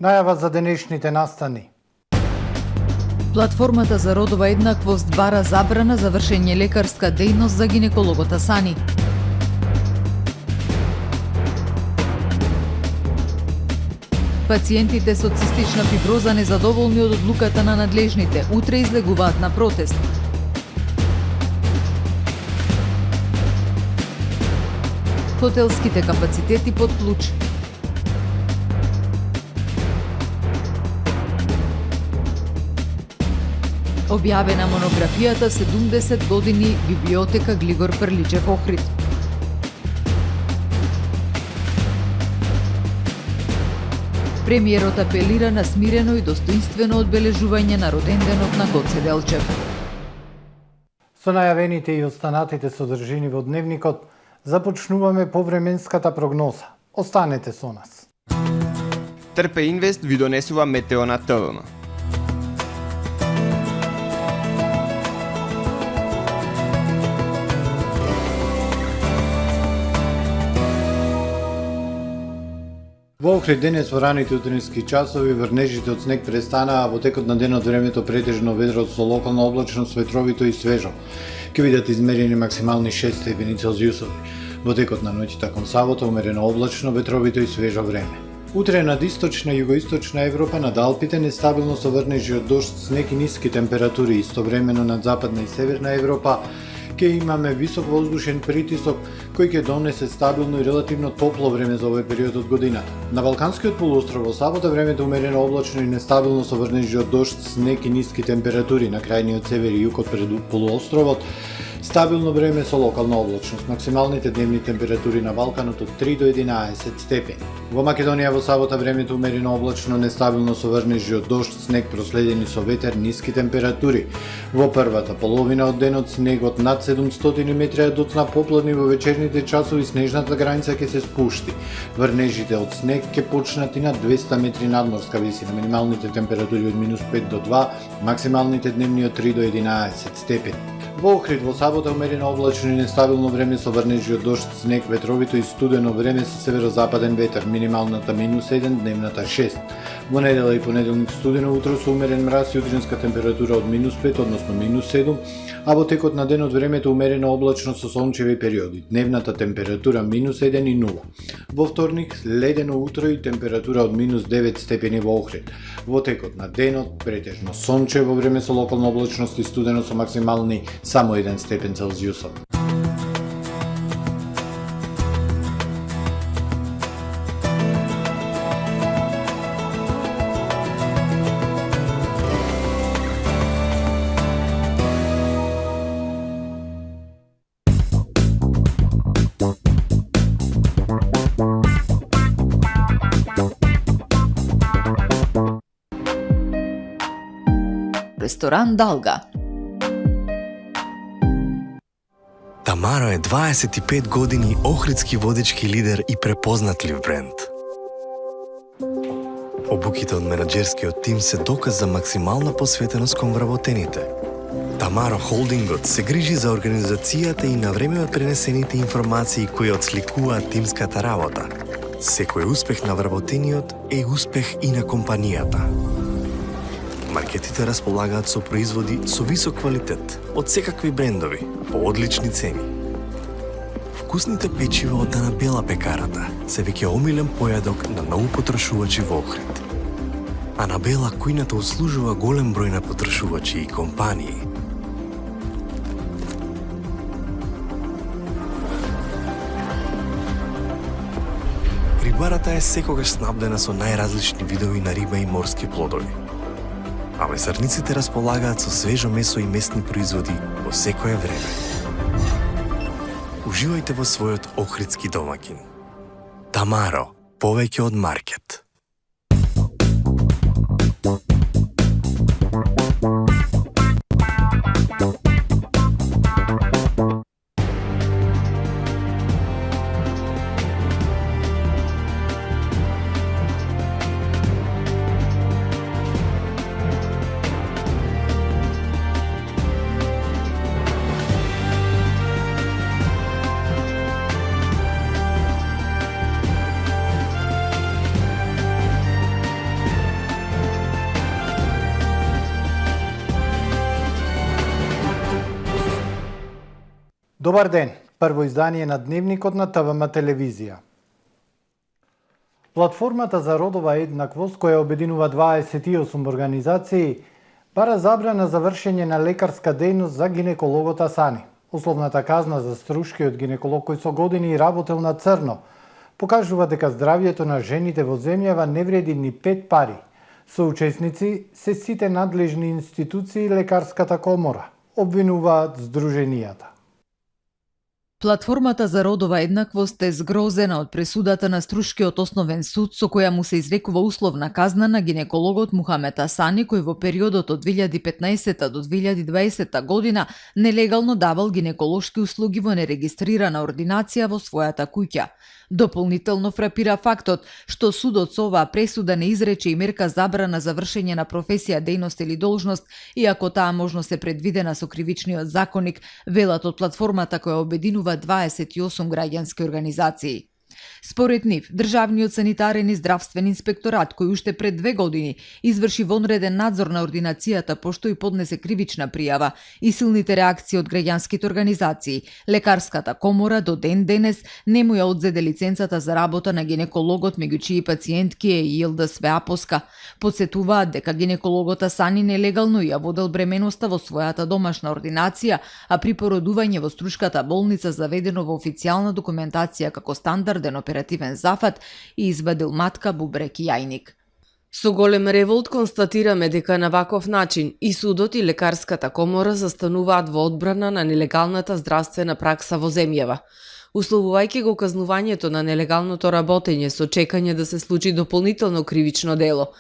Најава за денешните настани. Платформата за родова еднаквост бара забрана за вршење лекарска дејност за гинекологот Асани. Пациентите со цистична фиброза незадоволни од одлуката на надлежните, утре излегуваат на протест. Хотелските капацитети под клуч. Објавена монографијата 70 години библиотека Глигор Прличев Охрид. Премиерот апелира на смирено и достоинствено одбележување на роденденот на Гоце Делчев. Со најавените и останатите содржини во дневникот, започнуваме повременската прогноза. Останете со нас. Трпе Инвест ви донесува метео на ТВМ. Во Охрид денес во раните утрински часови врнежите од снег престанаа, а во текот на денот времето претежно ведро со локална облачност, ветровито и свежо. Ќе бидат измерени максимални 6 степени Целзиусови. Во текот на ноќта кон сабота умерено облачно, ветровито и свежо време. Утре над источна и југоисточна Европа, над Алпите нестабилно со врнежи од дожд, снег и ниски температури, истовремено над западна и северна Европа ќе имаме висок воздушен притисок кој ќе донесе стабилно и релативно топло време за овој период од годината. На Балканскиот полуостров во сабота времето умерено облачно и нестабилно со врнежи од дожд, снег и ниски температури на крајниот север и југ од полуостровот. Стабилно време со локална облачност. Максималните дневни температури на Балканот од 3 до 11 степени. Во Македонија во сабота времето умерено облачно, нестабилно со врнежи од дожд, снег проследени со ветер, ниски температури. Во првата половина од денот снегот над 700 метри, а доцна попладни во вечерните часови снежната граница ќе се спушти. Врнежите од снег ќе почнат и на 200 метри надморска висина. Минималните температури од -5 до 2, максималните дневни од 3 до 11 степени. Во Охрид во сабота умерено облачно и нестабилно време со врнежи од дожд, снег, ветровито и студено време со северозападен ветер, минималната -1, дневната 6. Во недела и понеделник студено утро со умерен мраз и утринска температура од -5, односно -7, а во текот на денот времето умерено облачно со сончеви периоди, дневната температура -1 и 0. Во вторник ледено утро и температура од -9 степени во Охрид. Во текот на денот претежно сончево време со локална облачност и студено со максимални само 1 степен Целзиусов. Ресторан Далга. Тамаро е 25 години охридски водечки лидер и препознатлив бренд. Обуките од менаџерскиот тим се доказ за максимална посветеност кон вработените. Тамаро Холдингот се грижи за организацијата и на време пренесените информации кои отсликуваат тимската работа. Секој успех на вработениот е успех и на компанијата. Маркетите располагаат со производи со висок квалитет од секакви брендови по одлични цени. Вкусните печива од Дана Бела пекарата се веќе омилен појадок на многу потрошувачи во Охрид. Анабела кујната услужува голем број на потрошувачи и компании. Рибарата е секогаш снабдена со најразлични видови на риба и морски плодови. А месарниците располагаат со свежо месо и местни производи во секое време. Уживајте во својот охридски домаќин. Тамаро, повеќе од маркет. Добар ден, прво издание на Дневникот на ТВМ телевизија. Платформата за родова еднаквост, која обединува 28 организации, бара забрана за вршење на лекарска дејност за гинекологот Асани. Условната казна за струшкиот гинеколог кој со години работел на црно покажува дека здравјето на жените во земјава не вреди ни 5 пари. Соучесници се сите надлежни институции и лекарската комора, обвинуваат здруженијата. Платформата за родова еднаквост е згрозена од пресудата на Струшкиот основен суд со која му се изрекува условна казна на гинекологот Мухамет Асани, кој во периодот од 2015 до 2020 година нелегално давал гинеколошки услуги во нерегистрирана ординација во својата куќа. Дополнително фрапира фактот што судот со оваа пресуда не изрече и мерка забрана за вршење на професија, дејност или должност, иако таа можност е предвидена со кривичниот законник, велат од платформата која обединува 28 граѓански организации. Според нив, Државниот санитарен и здравствен инспекторат, кој уште пред 2 години изврши вонреден надзор на ординацијата пошто и поднесе кривична пријава, и силните реакции од граѓанските организации, лекарската комора до ден денес не му ја одзеде лиценцата за работа на гинекологот, меѓу чии пациентки е и ЛДСВ Апоска. Подсетуваат дека гинекологот Асани нелегално ја водел бременоста во својата домашна ординација, а при породување во Струшката болница заведено во официјална документација како стандарден оперативен зафат и извадил матка, бубрек и јајник. Со голем револт констатираме дека на ваков начин и судот и лекарската комора застануваат во одбрана на нелегалната здравствена пракса во земјава. Условувајќи го казнувањето на нелегалното работење со чекање да се случи дополнително кривично дело,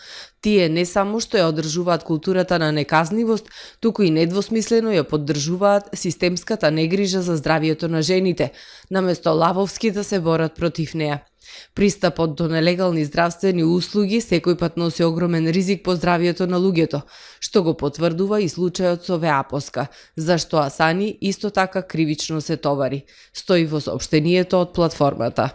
тие не само што ја одржуваат културата на неказнивост, туку и недвосмислено ја поддржуваат системската негрижа за здравието на жените, наместо лавовски да се борат против неа. Пристапот до нелегални здравствени услуги секој пат носи огромен ризик по здравието на луѓето, што го потврдува и случајот со Апоска, зашто Асани исто така кривично се товари, стои во соопштението од платформата.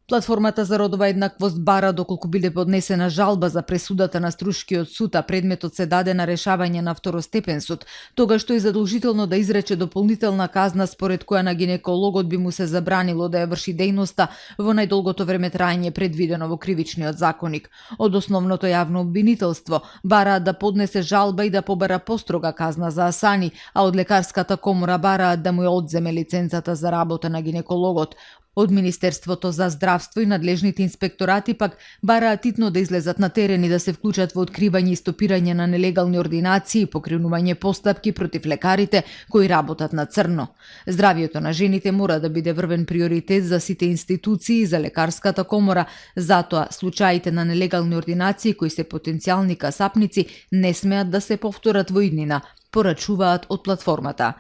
Платформата за родова еднаквост бара доколку биде поднесена жалба за пресудата на Струшкиот суд, а предметот се даде на решавање на второстепен суд, тогаш што е задолжително да изрече дополнителна казна според која на гинекологот би му се забранило да ја врши дејноста во најдолгото време траење предвидено во кривичниот законник. Од основното јавно обвинителство бараат да поднесе жалба и да побара построга казна за Асани, а од лекарската комора бараат да му ја одземе лиценцата за работа на гинекологот. Од Министерството за здравство и надлежните инспекторати пак бараат итно да излезат на терен и да се вклучат во откривање и стопирање на нелегални ординации и покренување постапки против лекарите кои работат на црно. Здравието на жените мора да биде врвен приоритет за сите институции и за лекарската комора, затоа случаите на нелегални ординации кои се потенцијални касапници не смеат да се повторат во иднина, порачуваат од платформата.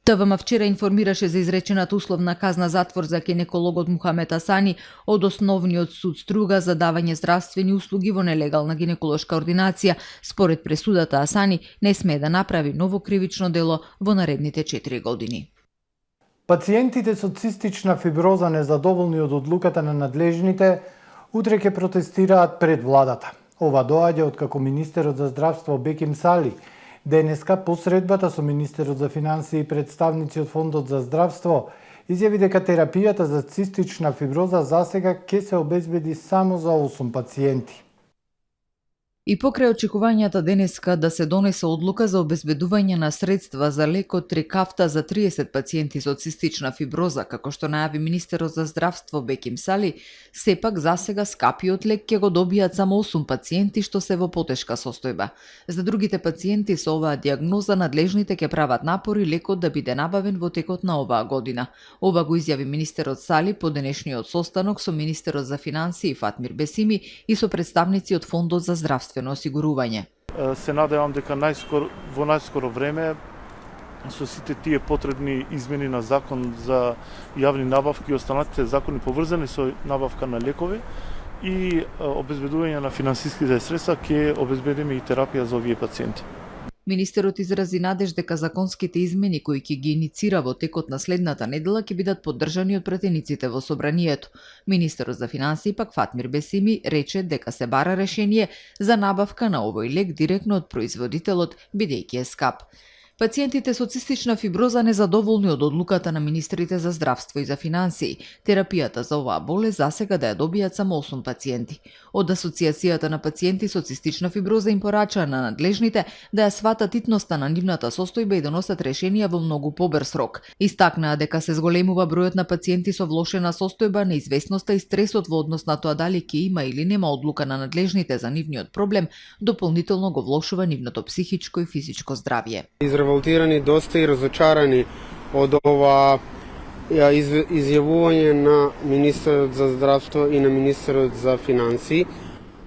ТВМ вчера информираше за изречената условна казна затвор за гинекологот Мухамет Асани од Основниот суд Струга за давање здравствени услуги во нелегална гинеколошка ординација. Според пресудата Асани не смее да направи ново кривично дело во наредните 4 години. Пациентите со цистична фиброза незадоволни од одлуката на надлежните утре ќе протестираат пред владата. Ова доаѓа откако министерот за здравство Беким Сали денеска по средбата со министерот за финансии и представници од Фондот за здравство изјави дека терапијата за цистична фиброза засега ќе се обезбеди само за 8 пациенти. И покрај очекувањата денеска да се донесе одлука за обезбедување на средства за лекот Трикафта за 30 пациенти со цистична фиброза, како што најави министерот за здравство Беким Сали, сепак засега скапиот лек ќе го добијат само 8 пациенти што се во потешка состојба. За другите пациенти со оваа диагноза надлежните ќе прават напори лекот да биде набавен во текот на оваа година. Ова го изјави министерот Сали по денешниот состанок со министерот за финансии Фатмир Бесими и со представници од Фондот за здравство осигурување. Се надевам дека во најскоро време со сите тие потребни измени на закон за јавни набавки и останатите закони поврзани со набавка на лекови и обезбедување на финансиските средства ќе обезбедиме и терапија за овие пациенти. Министерот изрази надеж дека законските измени кои ќе ги иницира во текот на следната недела ќе бидат поддржани од пратениците во собранието. Министерот за финансии пак Фатмир Бесими рече дека се бара решение за набавка на овој лек директно од производителот, бидејќи е скап. Пациентите со цистична фиброза незадоволни од одлуката на министрите за здравство и за финансии. Терапијата за оваа болест засега да ја добијат само 8 пациенти. Од Асоциацијата на пациенти со цистична фиброза им порача на надлежните да ја сватат итноста на нивната состојба и да носат решенија во многу побрз рок. Истакнаа дека се зголемува бројот на пациенти со влошена состојба, неизвестноста и стресот во однос на тоа дали ќе има или нема одлука на надлежните за нивниот проблем, дополнително го влошува нивното психичко и физичко здравје. Изреволтирани доста и разочарани од ова изјавување на министерот за здравство и на министерот за финансии.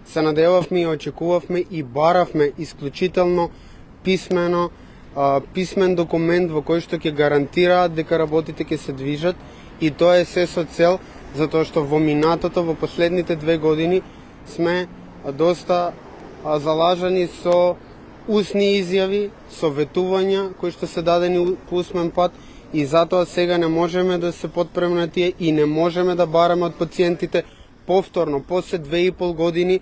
Се надевавме и очекувавме и баравме исклучително писмен документ во кој што ќе гарантираат дека работите ќе се движат, и тоа е се со цел затоа што во минатото, во последните 2 години сме доста залажани со усни изјави, советувања кои што се дадени по усмен пат, и затоа сега не можеме да се потпреме на тие и не можеме да бараме од пациентите повторно, после 2,5 години,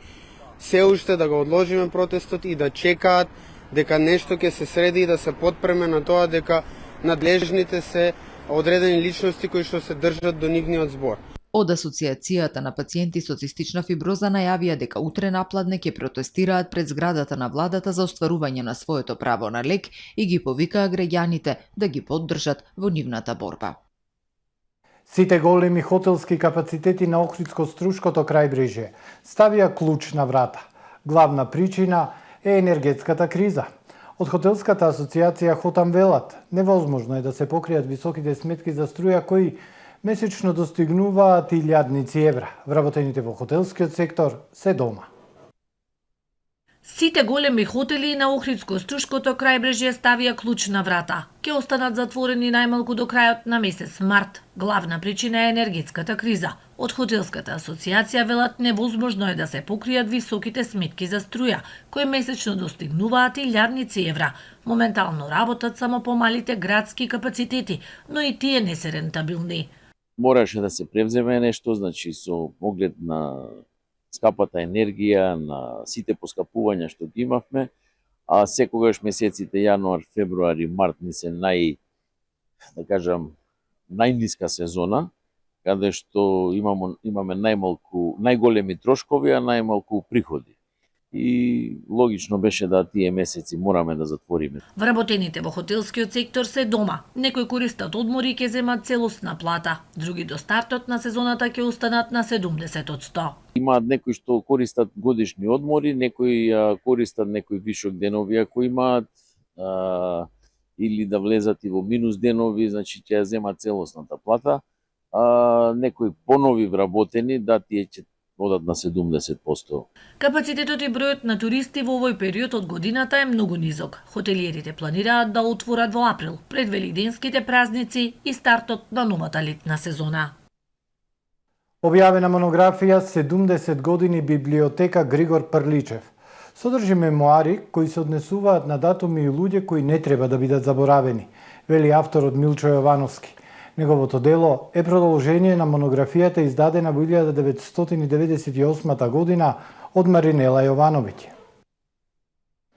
се уште да го одложиме протестот и да чекаат дека нешто ќе се среди и да се потпреме на тоа дека надлежните се одредени личности кои што се држат до нивниот збор. Од Асоциацијата на пациенти со цистична фиброза најавија дека утре напладне ќе протестираат пред зградата на владата за остварување на своето право на лек и ги повикаа граѓаните да ги поддржат во нивната борба. Сите големи хотелски капацитети на Охридско-Струшкото крајбрежје ставија клуч на врата. Главна причина е енергетската криза. Од Хотелската асоциација Хотам велат, невозможно е да се покријат високите сметки за струја кои месечно достигнуваат илјадници евра. Вработените во хотелскиот сектор се дома. Сите големи хотели на Охридско-Струшкото крајбрежје ставија клуч на врата. Ке останат затворени најмалку до крајот на месец март. Главна причина е енергетската криза. Од Хотелската асоциација велат невозможно е да се покријат високите сметки за струја, кои месечно достигнуваат илјадници евра. Моментално работат само помалите градски капацитети, но и тие не се рентабилни. Мораше да се превземе нешто, значи со поглед на скапата енергија, на сите поскапувања што ги имавме, а секогаш месеците јануар, февруари, март ни се најниска сезона, каде што имаме најголеми трошкови, а најмалку приходи. И логично беше да тие месеци мораме да затвориме. Вработените во хотелскиот сектор се дома. Некои користат одмори и ќе земат целосна плата. Други до стартот на сезоната ќе останат на 70%. Имаат некои што користат годишни одмори, некои користат некои вишок денови ако имаат, или да влезат и во минус денови, значи ќе ја земат целосната плата. Некои понови вработени, да, тие ќе одат на 70%. Капацитетот и бројот на туристи во овој период од годината е многу низок. Хотелиерите планираат да отворат во април, пред велигденските празници и стартот на новата летна сезона. Објавена монографија 70 години библиотека Григор Прличев. Содржи мемуари кои се однесуваат на датуми и луѓе кои не треба да бидат заборавени, вели авторот Милчо Јовановски. Неговото дело е продолжение на монографијата издадена во 1998 година од Маринела Јовановиќ.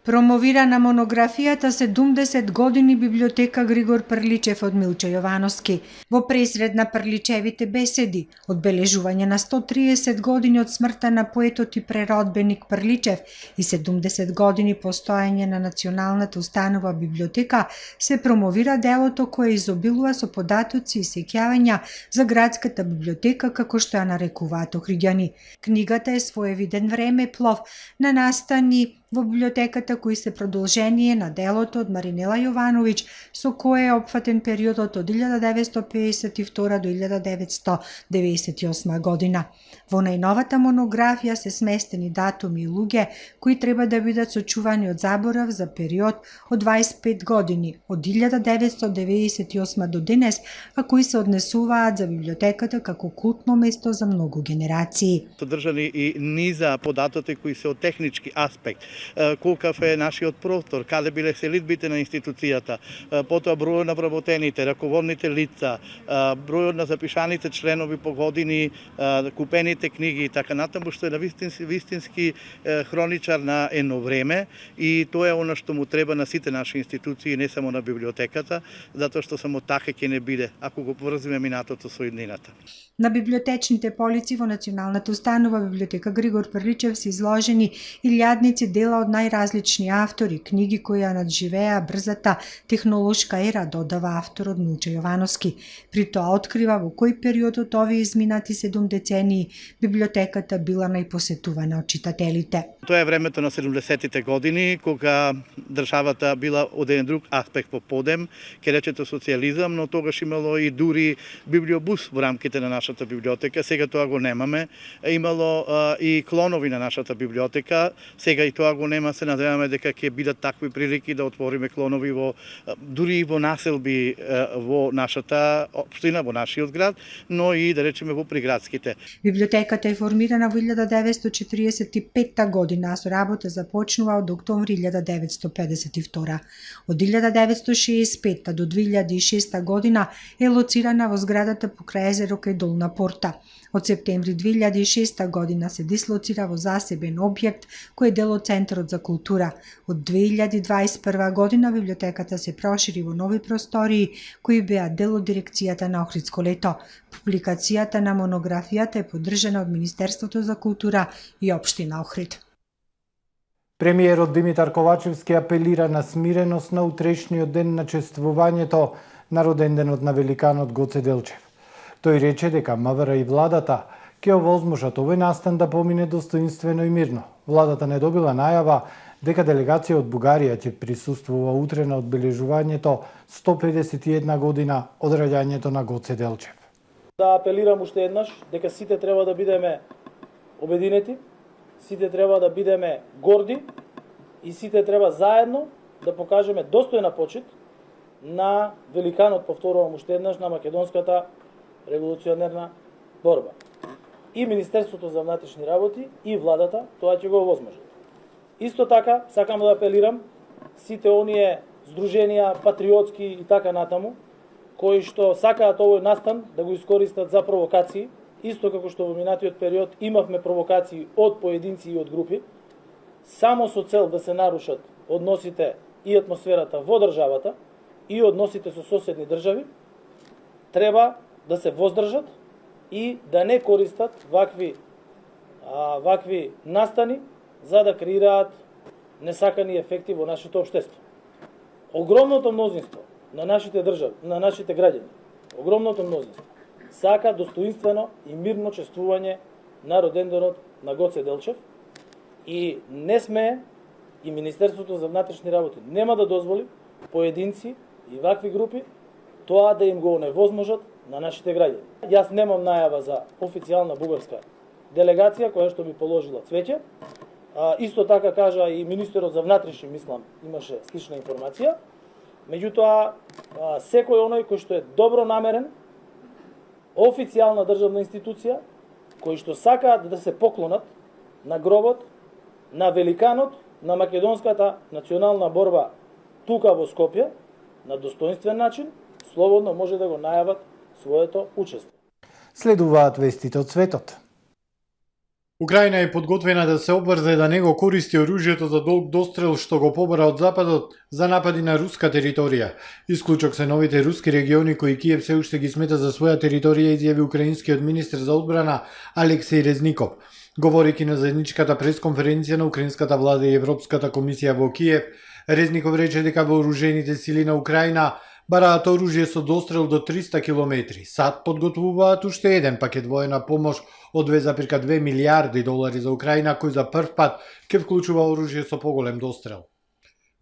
Промовира на монографијата 70 години библиотека Григор Прличев од Милчо Јовановски. Во пресред на Прличевите беседи, одбележување на 130 години од смртта на поетот и преродбеник Прличев и 70 години постоење на Националната установа библиотека, се промовира делото кое изобилува со податоци и сеќавања за градската библиотека како што ја нарекуваат охриѓани. Книгата е своевиден времеплов на настани во библиотеката кои се продолжение на делото од Маринела Јовановиќ, со кое е опфатен периодот од 1952 до 1998 година. Во најновата монографија се сместени датуми и луѓе кои треба да бидат сочувани од заборав за период од 25 години, од 1998 до денес, а кои се однесуваат за библиотеката како култно место за многу генерации. Содржани и низа податоци кои се од технички аспект колкав е нашиот простор, каде биле селидбите на институцијата, потоа бројот на вработените, раководните лица, бројот на запишаните членови по години, купените книги и така натаму, што е на вистински хроничар на едно време, и тоа е она што му треба на сите наши институции, не само на библиотеката, затоа што само така ќе не биде, ако го поврзиме минатото со иднината. На библиотечните полици во Националната установа библиотека Григор Прличев се изложени илјадници дела од најразлични автори, книги кои ја надживеа брзата технолошка ера, додава авторот Милчо Јовановски. При тоа открива во кој период од овие изминати 7 децении библиотеката била најпосетувана од читателите. Тоа е времето на 70-тите години, кога државата била од еден друг аспект по подем, ке речете социјализам, но тогаш имало и дури библиобус во рамките на нашата библиотека, сега тоа го немаме. Имало и клонови на нашата библиотека, сега и тоа го нема, се надеваме дека ќе бидат такви прилики да отвориме клонови дури и во населби во нашата општина, во нашиот град, но и да речеме во приградските. Библиотеката е формирана во 1945 година, а со работа започнува од октомври 1952. Од 1965 до 2006 година е лоцирана во зградата покрај езеро кај Долна Порта. Од септември 2006 година се дислоцира во засебен објект кој е дел од Центарот за култура. Од 2021 година библиотеката се прошири во нови простории кои беа дел од дирекцијата на Охридско лето. Публикацијата на монографијата е поддржана од Министерството за култура и општина Охрид. Премиерот Димитар Ковачевски апелира на смиреност на утрешниот ден на чествувањето на роденденот на великанот Гоце Делчев. Тој рече дека МВР и владата ќе овозможат овој настан да помине достоинствено и мирно. Владата не добила најава дека делегација од Бугарија ќе присуствува утре на одбележувањето 151 година од раѓањето на Гоце Делчев. Да апелирам уште еднаш дека сите треба да бидеме обединети, сите треба да бидеме горди и сите треба заедно да покажеме достојна почит на великанот, повторувам уште еднаш, на македонската револуционерна борба. И Министерството за внатрешни работи и владата тоа ќе го овозможат. Исто така сакам да апелирам сите оние здруженија патриотски и така натаму кои што сакаат овој настан да го искористат за провокации, исто како што во минатиот период имавме провокации од поединци и од групи, само со цел да се нарушат односите и атмосферата во државата и односите со соседни држави, треба да се воздржат и да не користат вакви настани за да креираат несакани ефекти во нашето општество. Огромното мнозинство на нашите држави, на нашите граѓани, огромното мнозинство сака достоинствено и мирно чествување на роденденот на Гоце Делчев и не сме и Министерството за внатрешни работи нема да дозволи поединци и вакви групи тоа да им го оневозможат на нашите граѓани. Јас немам најава за официјална бугарска делегација која што би положила цвеќе. Исто така кажа и министерот за внатрешни, мислам, имаше слична информација. Меѓутоа, секој оној кој што е добро намерен, официјална државна институција, кои што сакаат да се поклонат на гробот, на великанот, на македонската национална борба тука во Скопје, на достоинствен начин, слободно може да го најават своето учество. Следуваат вестите од светот. Украина е подготвена да се обврзе да не го користи оружјето за долг дострел што го побара од Западот за напади на руска територија. Исклучок се новите руски региони кои Киев се уште ги смета за своја територија, изјави украинскиот министер за одбрана Алексеј Резников. Говорејќи на заедничката пресконференција на украинската влада и Европската комисија во Киев, Резников рече дека вооружените сили на Украина бараат оружје со дострел до 300 км. САД подготвуваат уште еден пакет воена помош од 2,2 милијарди долари за Украина, кој за прв пат ќе вклучува оружје со поголем дострел.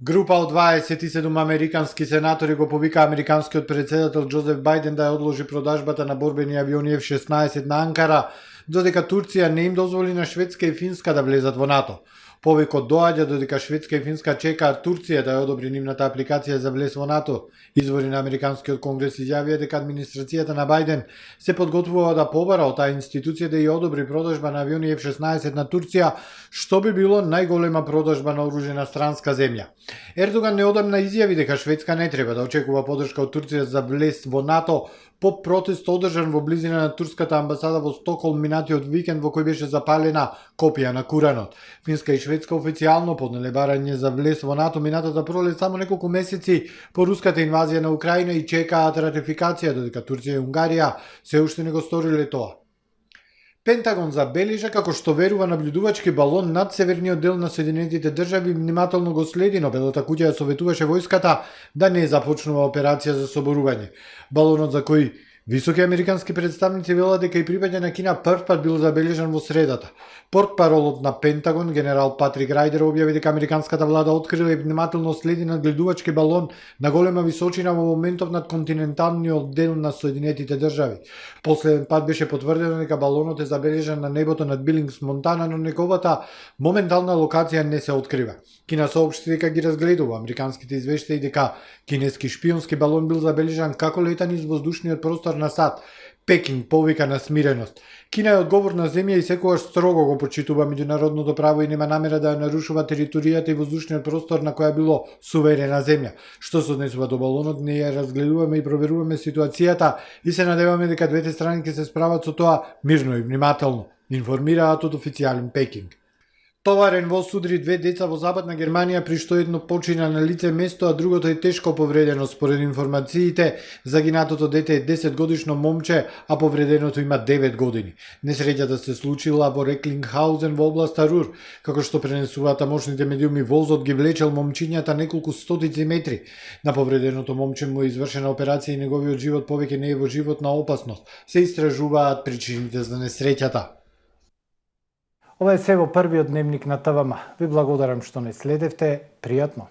Група од 27 американски сенатори го повика американскиот председател Џозеф Бајден да ја одложи продажбата на борбени авиони F-16 на Анкара, додека Турција не им дозволи на Шведска и Финска да влезат во НАТО. Повикот доаѓа додека Шведска и Финска чекаат Турција да ја одобри нивната апликација за влез во НАТО. Извори на Американскиот конгрес изјавија дека администрацијата на Бајден се подготвува да побара од таа институција да ја одобри продажба на авиони F-16 на Турција, што би било најголема продажба на оружје на странска земја. Ердоган неодамна изјави дека Шведска не треба да очекува поддршка од Турција за влез во НАТО по протест одржан во близина на турската амбасада во Стокхолм минатиот викенд во кој беше запалена копија на Куранот. Финска и Шведска официјално поднеле барање за влез во НАТО минатата пролет само неколку месеци по руската инвазија на Украина и чекаат ратификација, додека Турција и Унгарија се уште не го сториле тоа. Пентагон забележа како што верува наблюдувачки балон над северниот дел на Соединетите држави внимателно го следи, но Белата куќа ја советуваше војската да не започнува операција за соборување. Балонот за кој високи американски представници велат дека и припаѓа на Кина првпат бил забележан во средата. Портпаролот на Пентагон, генерал Патрик Рајдер, објави дека американската влада открила и внимателно следи надгледувачки балон на голема височина во моментов над континенталниот дел на Соединетите држави. Последен пат беше потврдено дека балонот е забележан на небото над Билингс, Монтана, но неговата моментална локација не се открива. Кина соопшти дека ги разгледува американските извештаи дека кинески шпионски балон бил забележан како лета низ воздушниот простор на САД. Пекинг повика на смиреност. Кина е одговорна земја и секогаш строго го почитува меѓународното право и нема намера да ја нарушува територијата и воздушниот простор на која било суверена земја. Што се однесува до балонот, ние ја разгледуваме и проверуваме ситуацијата и се надеваме дека двете страни ќе се справат со тоа мирно и внимателно, информираат од официјален Пекинг. Товарен воз удри две деца во Западна Германија, при што едно почина на лице место, а другото е тешко повредено. Според информациите, загинатото дете е 10-годишно момче, а повреденото има 9 години. Несреќата се случила во Реклингхаузен во областа Рур. Како што пренесуваат тамошните медиуми, возот ги влечел момчињата неколку стотици метри. На повреденото момче му е извршена операција и неговиот живот повеќе не е во животна опасност. Се истражуваат причините за несреќата. Ова е се во првиот дневник на ТВМ. Ви благодарам што не следевте. Пријатно.